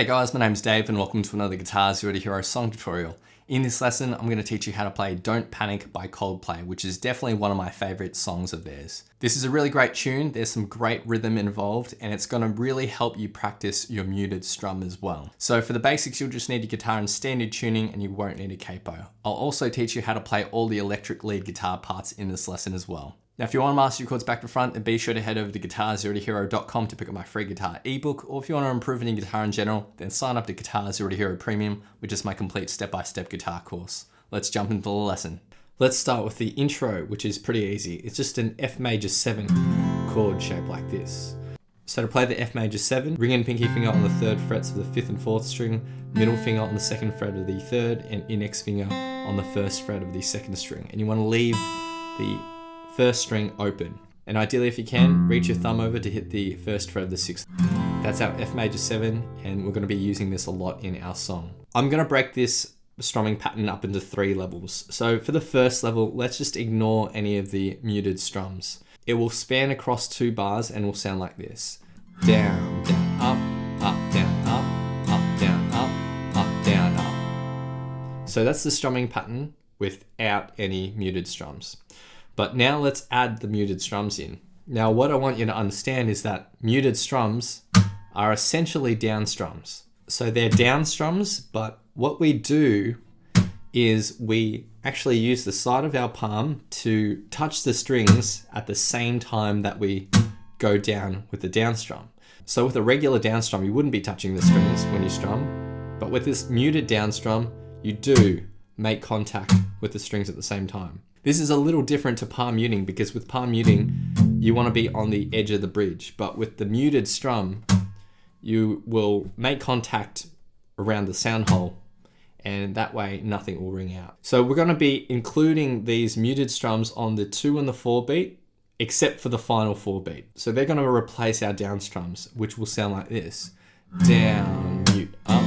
G'day guys, my name's Dave and welcome to another Guitar Zero to Hero song tutorial. In this lesson, I'm going to teach you how to play Don't Panic by Coldplay, which is definitely one of my favorite songs of theirs. This is a really great tune, there's some great rhythm involved, and it's going to really help you practice your muted strum as well. So for the basics, you'll just need your guitar in standard tuning and you won't need a capo. I'll also teach you how to play all the electric lead guitar parts in this lesson as well. Now, if you want to master your chords back to front, then be sure to head over to guitar0tohero.com to pick up my free guitar ebook, or if you want to improve in your guitar in general, then sign up to GZ2H Premium, which is my complete step-by-step guitar course. Let's jump into the lesson. Let's start with the intro, which is pretty easy. It's just an F major 7 chord shape like this. So to play the F major 7, ring and pinky finger on the 3rd frets of the 5th and 4th string, middle finger on the 2nd fret of the 3rd, and index finger on the 1st fret of the 2nd string. And you want to leave the 1st string open. And ideally, if you can, reach your thumb over to hit the 1st fret of the 6th. That's our F major 7, and we're going to be using this a lot in our song. I'm going to break this strumming pattern up into 3 levels. So for the first level, let's just ignore any of the muted strums. It will span across 2 bars and will sound like this. Down, down, up, down, up, down, up, down, up. So that's the strumming pattern without any muted strums. But now let's add the muted strums in. Now what I want you to understand is that muted strums are essentially down strums. So they're down strums, but what we do is we actually use the side of our palm to touch the strings at the same time that we go down with the down strum. So with a regular down strum, you wouldn't be touching the strings when you strum, but with this muted down strum, you do make contact with the strings at the same time. This is a little different to palm muting because with palm muting, you want to be on the edge of the bridge, but with the muted strum, you will make contact around the sound hole, and that way nothing will ring out. So we're going to be including these muted strums on the 2 and the 4 beat, except for the final 4 beat. So they're going to replace our down strums, which will sound like this. Down, mute, up,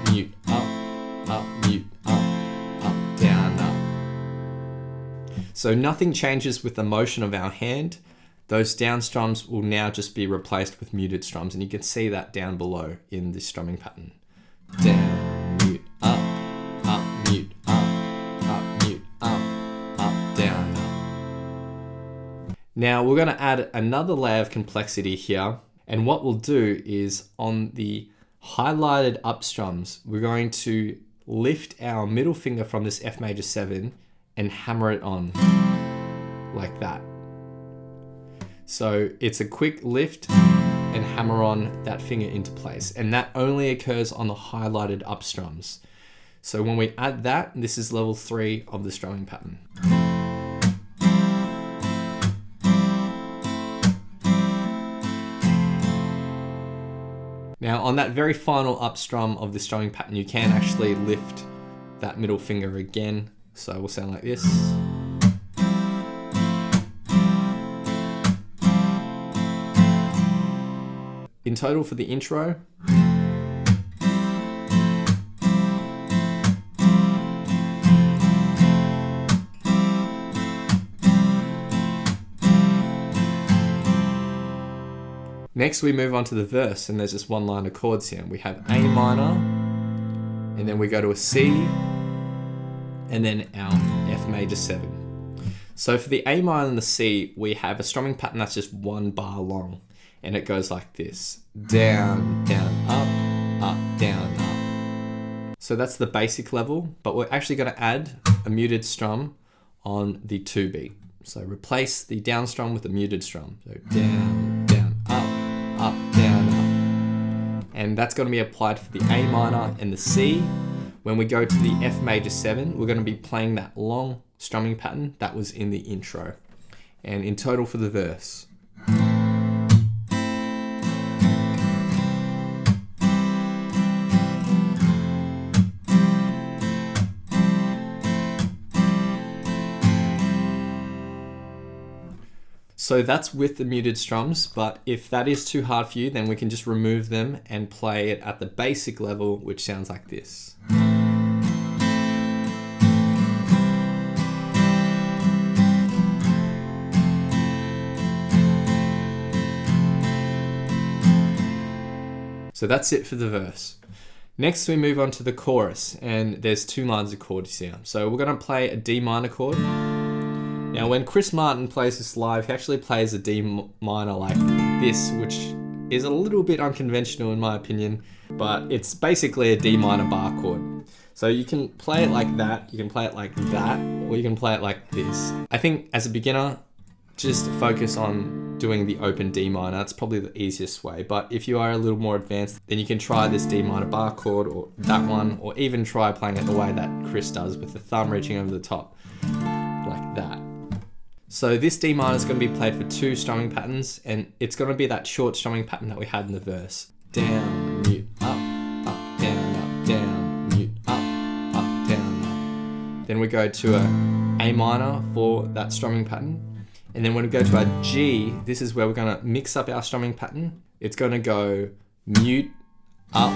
mute, up, mute, up, down, up. So nothing changes with the motion of our hand. Those down strums will now just be replaced with muted strums, and you can see that down below in the strumming pattern. Down, mute, up, mute, up, mute, up, down, up. Now we're going to add another layer of complexity here, and what we'll do is on the highlighted up strums, we're going to lift our middle finger from this F major 7 and hammer it on like that. So it's a quick lift and hammer on that finger into place, and that only occurs on the highlighted up strums. So when we add that, this is level 3 of the strumming pattern. Now on that very final up strum of the strumming pattern, you can actually lift that middle finger again. So it will sound like this. In total for the intro, next we move on to the verse, and there's just one line of chords here. We have A minor, and then we go to a C, and then our F major 7. So for the A minor and the C, we have a strumming pattern that's just 1 bar long, and it goes like this. Down, down, up, down, up. So that's the basic level, but we're actually going to add a muted strum on the 2 beat. So replace the down strum with a muted strum. So down, down, up, down, up. And that's going to be applied for the A minor and the C. When we go to the F major 7, we're going to be playing that long strumming pattern that was in the intro. And in total for the verse. So that's with the muted strums, but if that is too hard for you, then we can just remove them and play it at the basic level, which sounds like this. So that's it for the verse. Next we move on to the chorus, and there's 2 lines of chords here. So we're going to play a D minor chord. Now when Chris Martin plays this live, he actually plays a D minor like this, which is a little bit unconventional in my opinion, but it's basically a D minor bar chord. So you can play it like that, you can play it like that, or you can play it like this. I think as a beginner, just focus on doing the open D minor. That's probably the easiest way. But if you are a little more advanced, then you can try this D minor bar chord or that one, or even try playing it the way that Chris does with the thumb reaching over the top, like that. So this D minor is going to be played for 2 strumming patterns, and it's going to be that short strumming pattern that we had in the verse. Down, mute, up, down, mute, up, down, up. Then we go to a A minor for that strumming pattern. And then when we go to our G, this is where we're going to mix up our strumming pattern. It's going to go mute, up,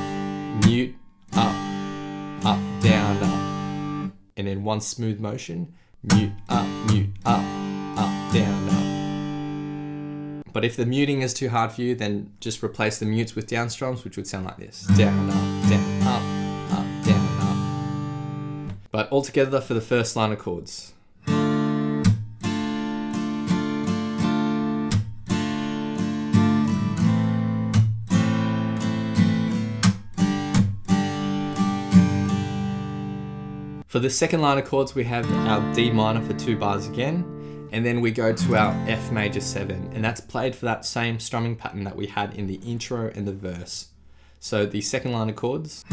down, up. And then one smooth motion, mute, up, down, up. But if the muting is too hard for you, then just replace the mutes with down strums, which would sound like this. Down, up, down, up. But all together for the first line of chords. For the second line of chords, we have our D minor for 2 bars again, and then we go to our F major 7, and that's played for that same strumming pattern that we had in the intro and the verse. So the second line of chords.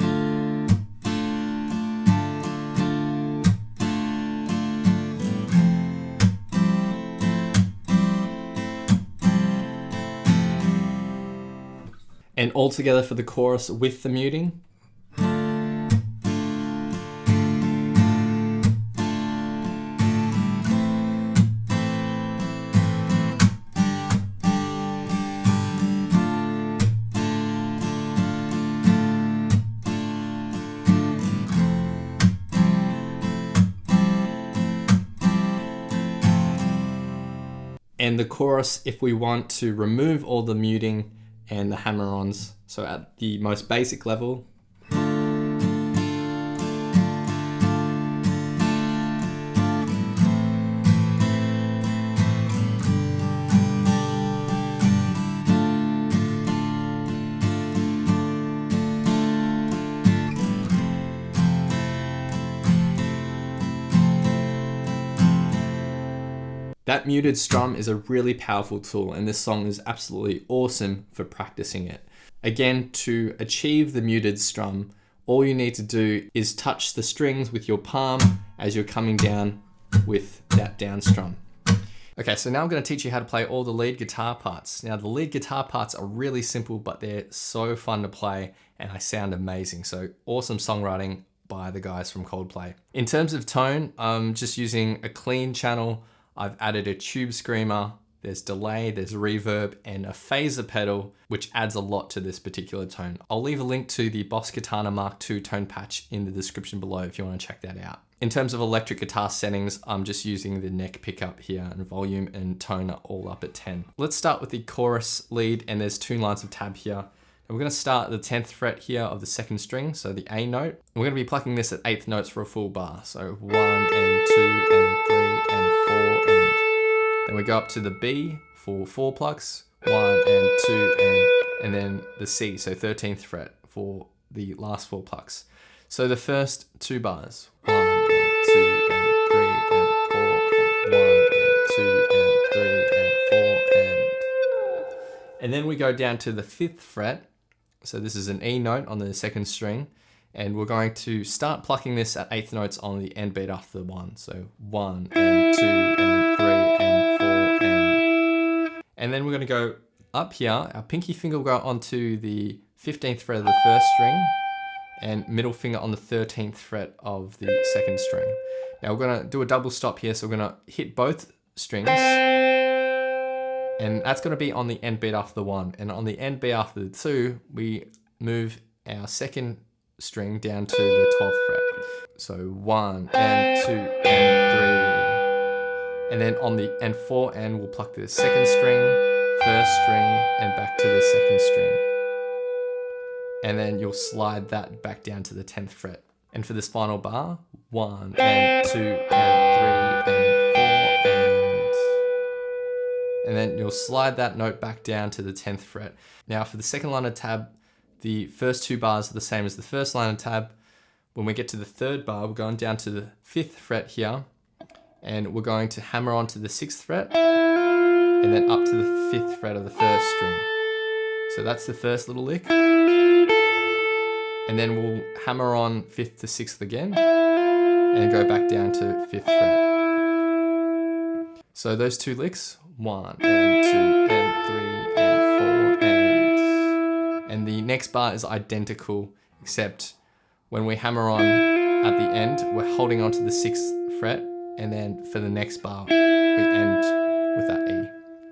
And all together for the chorus with the muting. And the chorus, if we want to remove all the muting and the hammer-ons, so at the most basic level. That muted strum is a really powerful tool, and this song is absolutely awesome for practicing it. Again, to achieve the muted strum, all you need to do is touch the strings with your palm as you're coming down with that down strum. Okay, so now I'm going to teach you how to play all the lead guitar parts. Now the lead guitar parts are really simple, but they're so fun to play and they sound amazing. So awesome songwriting by the guys from Coldplay. In terms of tone, I'm just using a clean channel. I've added a tube screamer, there's delay, there's reverb, and a phaser pedal, which adds a lot to this particular tone. I'll leave a link to the Boss Katana Mark II tone patch in the description below if you want to check that out. In terms of electric guitar settings, I'm just using the neck pickup here, and volume and tone are all up at 10. Let's start with the chorus lead, and there's 2 lines of tab here. And we're going to start at the 10th fret here of the 2nd string, so the A note. We're going to be plucking this at 8th notes for a full bar. So 1 and 2 and 3 and 4 and then we go up to the B for 4 plucks, 1 and 2 and then the C, so 13th fret for the last 4 plucks. So the first 2 bars, 1 and 2 and 3 and 4 and 1 and 2 and 3 and 4 and then we go down to the 5th fret. So this is an E note on the 2nd string, and we're going to start plucking this at 8th notes on the end beat after the 1. So 1 and 2 and 3 and 4 and then we're going to go up here. Our pinky finger will go onto the 15th fret of the 1st string and middle finger on the 13th fret of the 2nd string. Now we're going to do a double stop here, so we're going to hit both strings, and that's going to be on the end beat after the 1. And on the end beat after the 2, we move our 2nd string down to the 12th fret. So 1 and 2 and 3. And then on the and 4 end, we'll pluck the 2nd string, 1st string, and back to the 2nd string. and then you'll slide that back down to the 10th fret. And for this final bar, 1 and 2 and 3 and 4 and then you'll slide that note back down to the 10th fret. Now for the second line of tab, the first 2 bars are the same as the first line of tab. When we get to the 3rd bar, we're going down to the 5th fret here, and we're going to hammer onto the 6th fret and then up to the 5th fret of the 1st string. So that's the first little lick. And then we'll hammer on 5th to 6th again and go back down to 5th fret. So those 2 licks, 1 and 2 and 3 and 4 and the next bar is identical, except when we hammer on at the end, we're holding on to the 6th fret, and then for the next bar, we end with that E.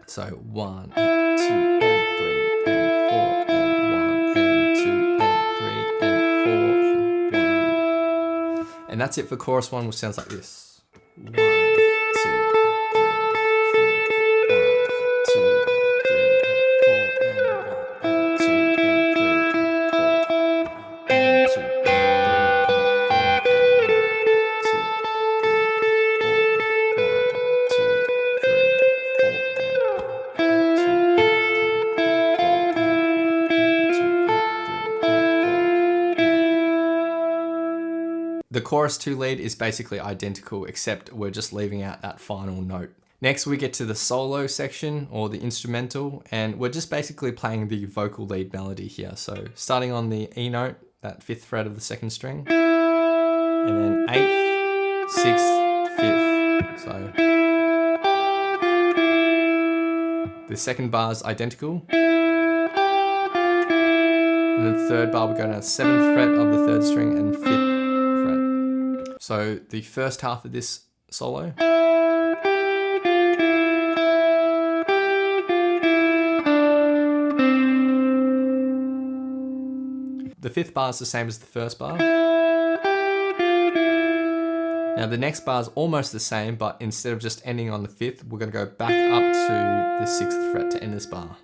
So 1 and 2 and 3 and 4 and 1 and 2 and 3 and 4 and 1. And that's it for chorus 1, which sounds like this. 1, 2, 3, 4, 1, 2, 3, The chorus 2 lead is basically identical, except we're just leaving out that final note. Next we get to the solo section, or the instrumental, and we're just basically playing the vocal lead melody here. So starting on the E note, that 5th fret of the 2nd string, and then 8th, 6th, 5th. So the second bar is identical. And then the 3rd bar, we're going to the 7th fret of the 3rd string and 5th fret. So the first half of this solo. The 5th bar is the same as the first bar. Now the next bar is almost the same, but instead of just ending on the 5th, we're going to go back up to the 6th fret to end this bar.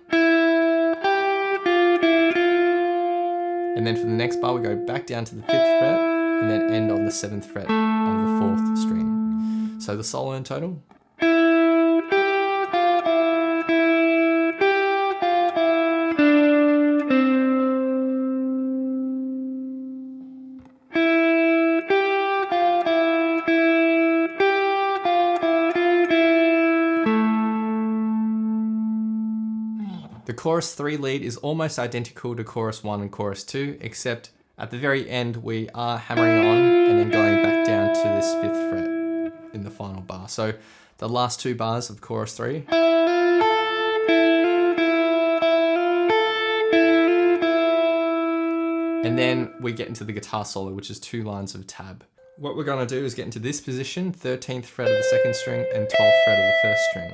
And then for the next bar, we go back down to the 5th fret and then end on the 7th fret on the 4th string. So the solo in total. The chorus 3 lead is almost identical to chorus 1 and chorus 2, except at the very end we are hammering on and then going back down to this 5th fret in the final bar. So the last 2 bars of chorus 3. And then we get into the guitar solo, which is 2 lines of tab. What we're going to do is get into this position, 13th fret of the 2nd string and 12th fret of the 1st string.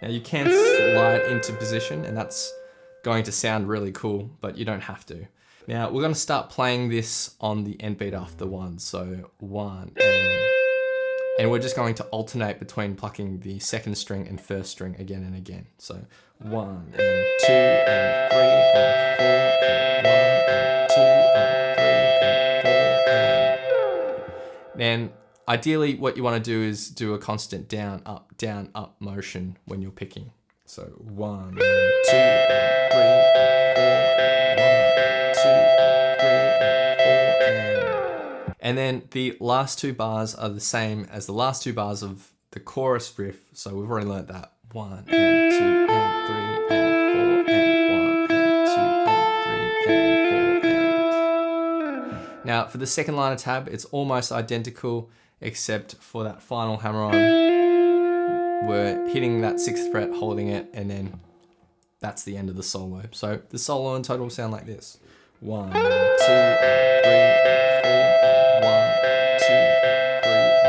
Now you can slide into position, and that's going to sound really cool, but you don't have to. Now we're going to start playing this on the end beat after 1. So 1 and we're just going to alternate between plucking the 2nd string and 1st string again and again. So 1 and 2 and 3 and 4 and 1 and 2 and 3 and 4 and... Then ideally what you want to do is do a constant down, up, motion when you're picking. So 1 and 2 and 3 and 4 and 1 and 2 and 3 and 4 and then the last 2 bars are the same as the last 2 bars of the chorus riff. So we've already learned that. 1 and 2 and 3 and 4 and 1 and 2 and 3 and 4 and... Now for the second line of tab, it's almost identical, except for that final hammer on, we're hitting that 6th fret, holding it, and then that's the end of the solo. So the solo in total will sound like this. 1 and 2 and 3 and 4 and 1 2 and 3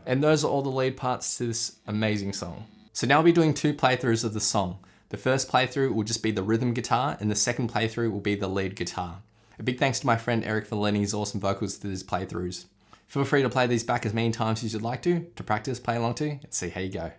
and those are all the lead parts to this amazing song. So now I'll be doing 2 playthroughs of the song. The first playthrough will just be the rhythm guitar, and the second playthrough will be the lead guitar. A big thanks to my friend Eric for lending his awesome vocals to these playthroughs. Feel free to play these back as many times as you'd like to practice, play along to, and see how you go.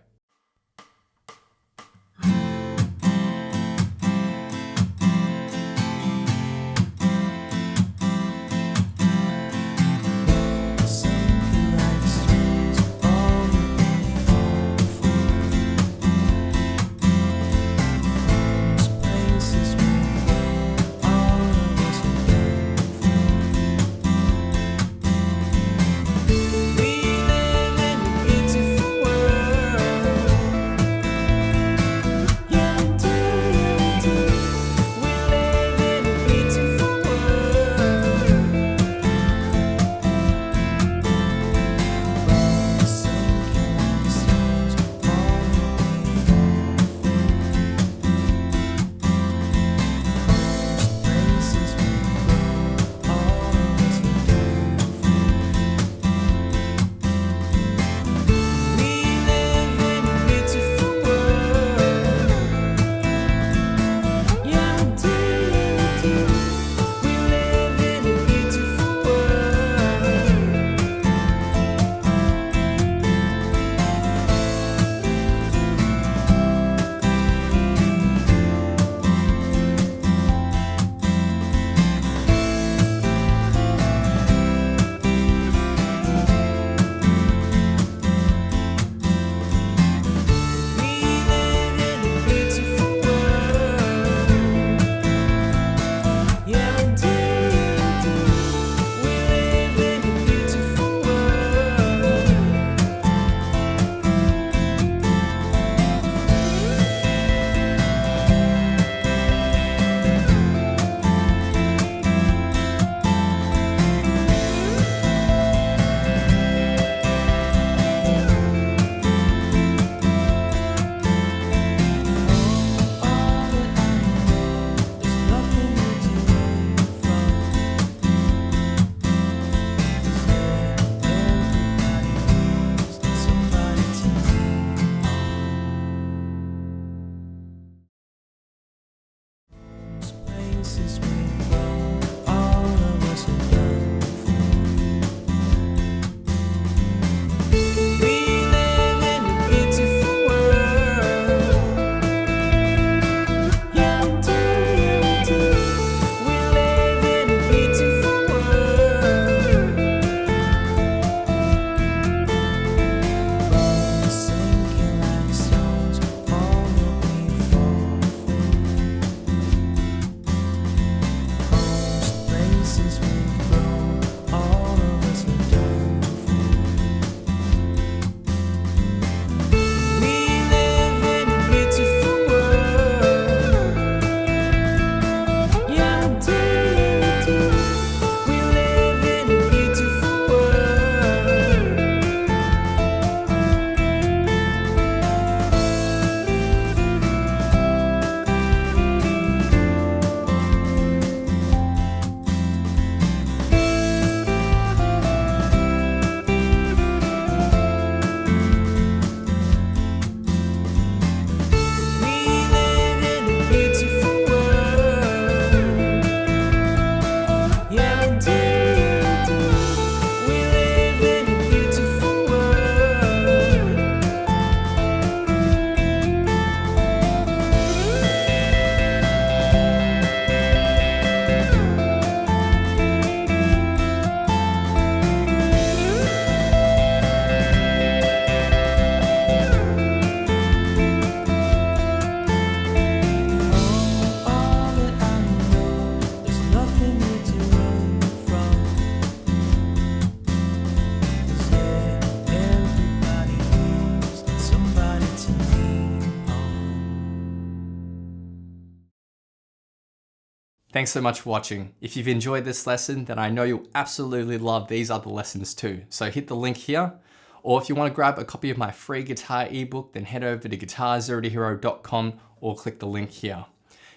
Thanks so much for watching. If you've enjoyed this lesson, then I know you'll absolutely love these other lessons too. So hit the link here, or if you want to grab a copy of my free guitar ebook, then head over to guitar0tohero.com or click the link here.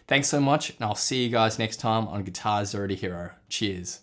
Thanks so much, and I'll see you guys next time on Guitar Zero to Hero. Cheers.